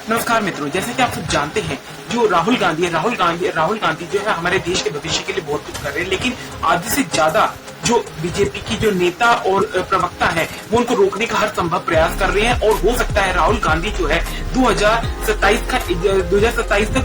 नमस्कार मित्रों, जैसे कि आप सब जानते हैं जो राहुल गांधी जो है हमारे देश के भविष्य के लिए बहुत कुछ कर रहे हैं, लेकिन आधे से ज्यादा जो बीजेपी की जो नेता और प्रवक्ता है वो उनको रोकने का हर संभव प्रयास कर रहे हैं। और हो सकता है राहुल गांधी जो है 2027 तक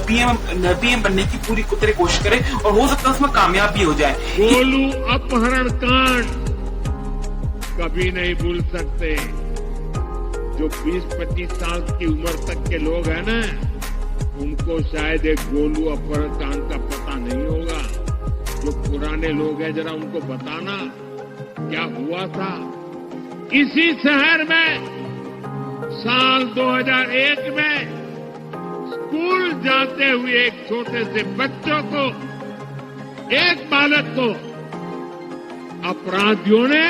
पीएम बनने की पूरी तरह कोशिश करे और हो सकता है उसमें कामयाब भी हो जाए। गोलू अपहरण कांड कभी नहीं भूल सकते। जो 20-25 साल की उम्र तक के लोग हैं ना, उनको शायद एक गोलू अपहरण कांड का पता नहीं होगा। जो पुराने लोग हैं जरा उनको बताना क्या हुआ था। इसी शहर में साल 2001 में स्कूल जाते हुए एक छोटे से बच्चों को, एक बालक को अपराधियों ने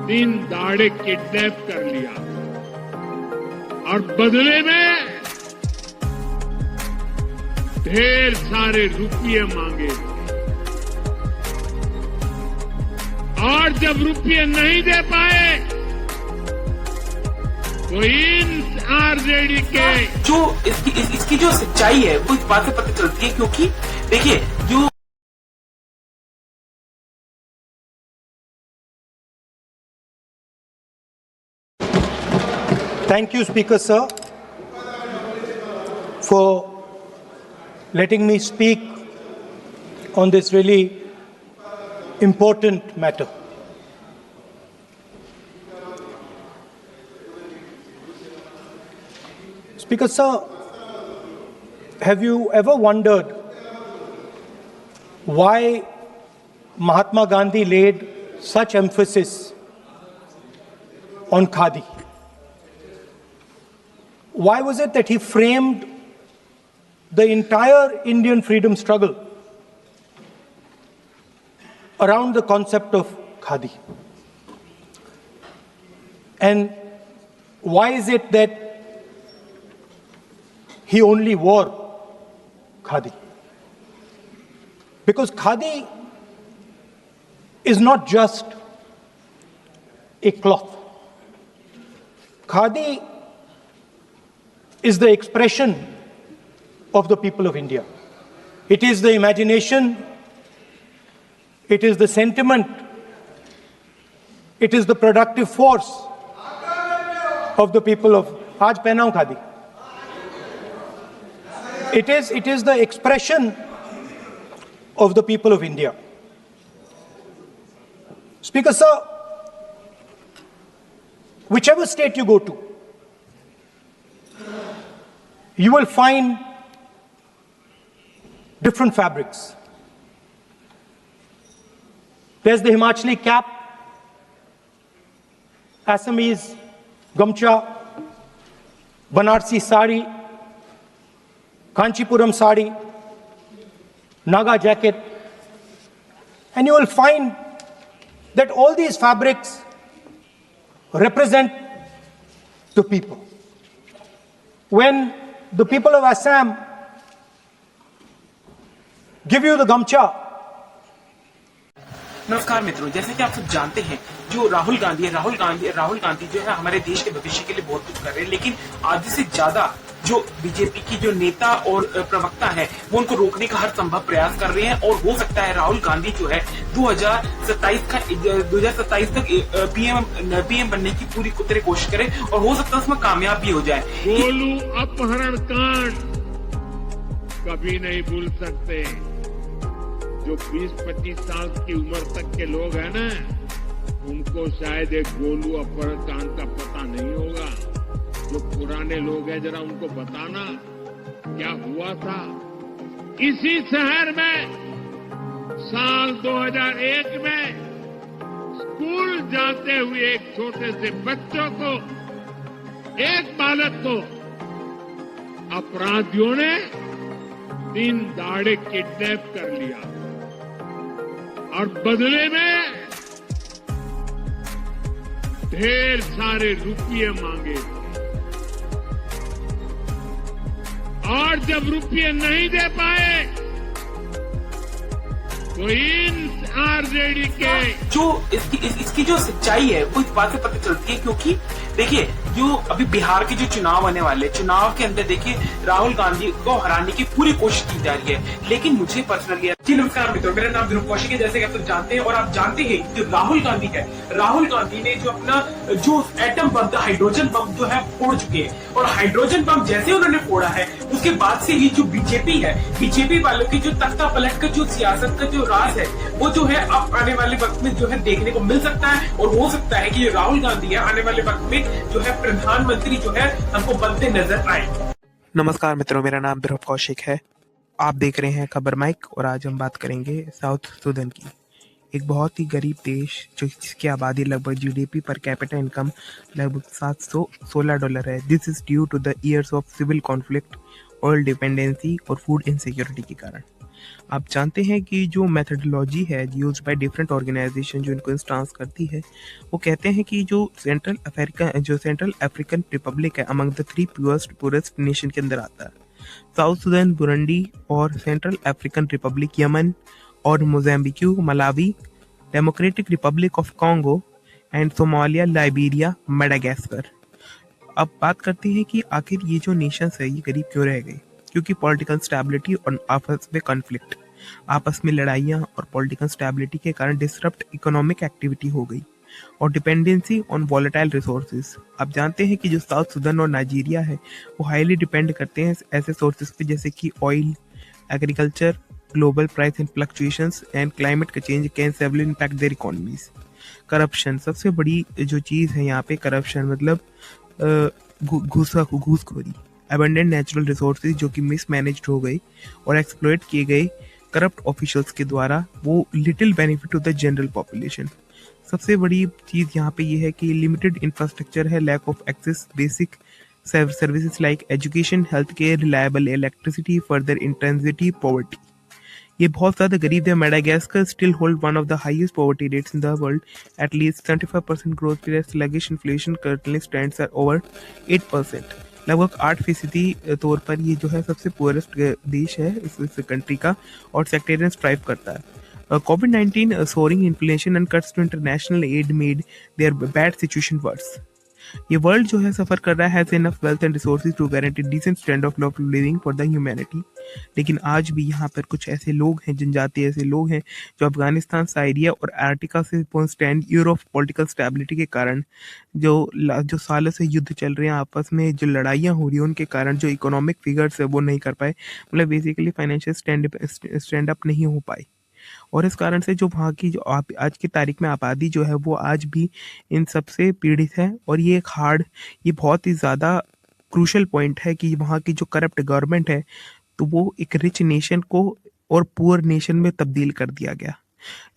दिन दहाड़े किडनैप कर लिया और बदले में ढेर सारे रुपये मांगे। और जब रुपये नहीं दे पाए तो इन आरजेडी के जो इसकी जो सच्चाई है वो इस बात से पता चलती है, क्योंकि देखिए जो Thank you, Speaker Sir, for letting me speak on this really important matter. Speaker Sir, have you ever wondered why Mahatma Gandhi laid such emphasis on khadi? Why was it that he framed the entire Indian freedom struggle around the concept of khadi? And why is it that he only wore khadi? Because khadi is not just a cloth. Khadi is the expression of the people of India. It is the imagination, it is the sentiment, it is the productive force of the people of Aaj Pehnao Khadi. It is the expression of the people of India. Speaker Sir, whichever state you go to, you will find different fabrics. There's the Himachali cap, Assamese gamcha, Banarsi sari, Kanchipuram sari, Naga jacket, and you will find that all these fabrics represent the people. When the people of Assam give you the gamcha. नमस्कार मित्रों, जैसे कि आप सब जानते हैं जो राहुल गांधी जो है हमारे देश के भविष्य के लिए बहुत कुछ कर रहे हैं, लेकिन आधे से ज्यादा जो बीजेपी की जो नेता और प्रवक्ता है वो उनको रोकने का हर संभव प्रयास कर रहे हैं। और हो सकता है राहुल गांधी जो है 2027 तक पीएम बनने की पूरी तरह कोशिश करे और हो सकता है उसमें कामयाब भी हो जाए। गोलू अपहरण कांड कभी नहीं भूल सकते। जो 20-25 साल की उम्र तक के लोग हैं ना, उनको शायद एक गोलू अपहरण कांड का पता नहीं होगा। जो पुराने लोग हैं जरा उनको बताना क्या हुआ था। इसी शहर में साल 2001 में स्कूल जाते हुए एक छोटे से बच्चों को, एक बालक को अपराधियों ने दिन दहाड़े किडनैप कर लिया और बदले में ढेर सारे रुपये मांगे। और जब रुपये नहीं दे पाए तो इन आरजेडी के जो इसकी जो सच्चाई है वो इस बात से पता चलती है, क्योंकि देखिए जो अभी बिहार के जो चुनाव आने वाले चुनाव के अंदर देखिए राहुल गांधी को हराने की पूरी कोशिश की जा रही है, लेकिन मुझे पर्सनली जी नमस्कार मित्रों, मेरा नाम ध्रुव कौशिक है, जैसे कि आप सब जानते हैं। और आप जानते हैं जो राहुल गांधी है, राहुल गांधी ने जो अपना जो एटम बम था, हाइड्रोजन बम जो है फोड़ चुके हैं। और हाइड्रोजन बम जैसे उन्होंने फोड़ा है उसके बाद से ही जो बीजेपी है, बीजेपी वालों की जो तख्ता पलट का जो सियासत का जो राज है वो जो है अब आने वाले वक्त में जो है देखने को मिल सकता है। और हो सकता है कि जो राहुल गांधी है आने वाले वक्त में जो है प्रधानमंत्री जो है हमको बनते नजर आए। नमस्कार मित्रों, मेरा नाम ध्रुव कौशिक है। आप देख रहे हैं खबर माइक और आज हम बात करेंगे साउथ सूडान की। एक बहुत ही गरीब देश जो जिसकी आबादी लगभग जीडीपी पर कैपिटा इनकम लगभग $716 है। This is due to the years of civil conflict, oil dependency और फूड इनसिक्योरिटी के कारण। आप जानते हैं कि जो मेथडोलॉजी है यूज बाय डिफरेंट ऑर्गेनाइजेशन जो इनको इंस्टांस करती है, वो कहते हैं कि जो सेंट्रल अफ्रीकन रिपब्लिक है अमंग द 3 पुअरेस्ट नेशन के अंदर आता है। साउथ सूडान, बुरुंडी और सेंट्रल अफ्रीकन रिपब्लिक, यमन और Mozambique, Malawi, democratic Republic of Congo and Somalia, Liberia, Madagascar. अब बात करते हैं कि आखिर ये जो नेशंस है ये गरीब क्यों रह गए? क्योंकि पॉलिटिकल स्टेबिलिटी और आपस में कॉन्फ्लिक्ट, आपस में लड़ाइयाँ और पॉलिटिकल स्टेबिलिटी के कारण डिसरप्ट इकोनॉमिक एक्टिविटी हो गई और डिपेंडेंसी ऑन वॉलेटाइल रिसोर्सेज। आप जानते हैं कि जो साउथ सूडान और नाइजीरिया है वो हाईली डिपेंड करते हैं ऐसे सोर्सेज पे जैसे कि oil, agriculture, global price and fluctuations and climate का change can severely impact their economies. Corruption सबसे बड़ी जो चीज़ है यहाँ पे, करप्शन मतलब घूसखोरी, अबंडेंट नेचुरल रिसोर्सेज जो कि मिसमैनेज्ड हो गए और एक्सप्लॉइट किए गए करप्ट ऑफिशियल्स के द्वारा, वो little benefit to the general population. सबसे बड़ी चीज़ यहाँ पे ये है कि लिमिटेड इंफ्रास्ट्रक्चर है, lack of access basic services like education, health care, reliable electricity, further intensity poverty. ये बहुत ज़्यादा गरीब है। Madagascar still hold one of the highest poverty rates in the world, at least 75% growth rate, sluggish inflation currently stands at over 8%। लगभग 8% तौर पर ये जो है सबसे पुअरेस्ट देश है इस कंट्री का और सेक्टेरियन स्ट्राइव करता है। COVID-19 soaring inflation and cuts to international aid made their bad situation worse. ये वर्ल्ड जो है सफ़र कर रहा है, has enough wealth and resources to guarantee decent standard of living for the humanity. लेकिन आज भी यहाँ पर कुछ ऐसे लोग हैं, जनजाति ऐसे लोग हैं जो अफगानिस्तान, साइरिया और आर्टिका से stand year of political stability के कारण जो सालों से युद्ध चल रहे हैं, आपस में जो लड़ाइयाँ हो रही हैं उनके कारण जो इकोनॉमिक फिगर्स है वो नहीं कर पाए, मतलब बेसिकली फाइनेंशियल स्टैंड अप नहीं हो पाए। और इस कारण से जो वहाँ की जो आज की तारीख में आबादी जो है वो आज भी इन सबसे पीड़ित है। और ये ये बहुत ही ज़्यादा क्रूशल पॉइंट है कि वहाँ की जो करप्ट गवर्नमेंट है तो वो एक रिच नेशन को और पुअर नेशन में तब्दील कर दिया गया।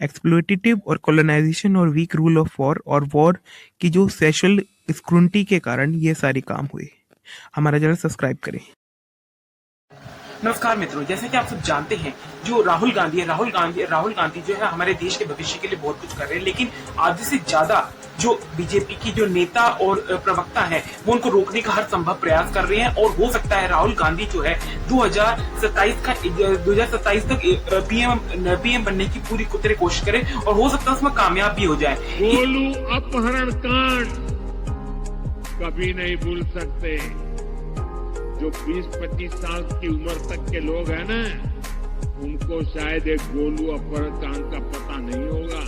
एक्सप्लोइटेटिव और कॉलोनाइजेशन और वीक रूल ऑफ वॉर की जो सोशल स्क्रूटिनी के कारण ये सारे काम हुए। हमारा चैनल सब्सक्राइब करें। नमस्कार मित्रों, जैसे कि आप सब जानते हैं जो राहुल गांधी जो है हमारे देश के भविष्य के लिए बहुत कुछ कर रहे हैं, लेकिन आधे से ज्यादा जो बीजेपी की जो नेता और प्रवक्ता है वो उनको रोकने का हर संभव प्रयास कर रहे हैं। और हो सकता है राहुल गांधी जो है 2027 तक पीएम बनने की पूरी तरह कोशिश करे और हो सकता है उसमें कामयाब भी हो जाए। गोलू अपहरण कांड कभी नहीं भूल सकते। जो 20-25 साल की उम्र तक के लोग हैं ना, उनको शायद एक गोलू अपहरण कांड का पता नहीं होगा।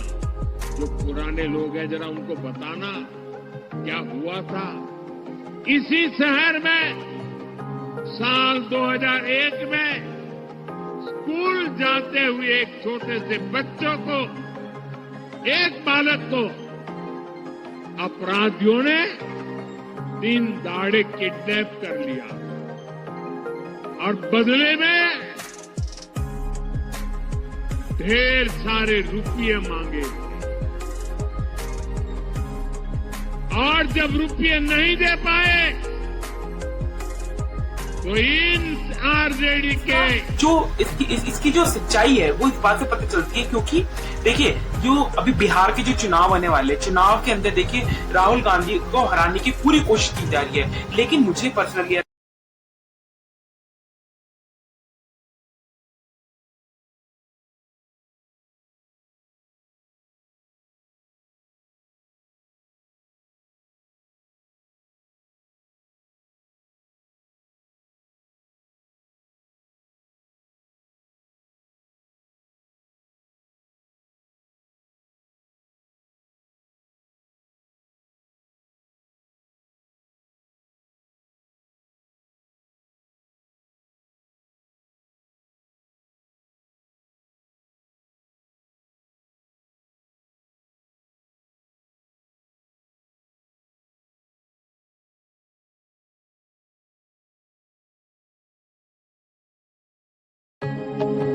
जो पुराने लोग हैं जरा उनको बताना क्या हुआ था। इसी शहर में साल 2001 में स्कूल जाते हुए एक छोटे से बच्चों को, एक बालक को अपराधियों ने दिन दहाड़े किडनैप कर लिया और बदले में ढेर सारे रुपये मांगे। और जब रुपये नहीं दे पाए तो इन आरजेडी के जो इसकी जो सच्चाई है वो इस बात से पता चलती है, क्योंकि देखिए जो अभी बिहार के जो चुनाव आने वाले चुनाव के अंदर देखिए राहुल गांधी को हराने की पूरी कोशिश की जा रही है, लेकिन मुझे पर्सनली हैं।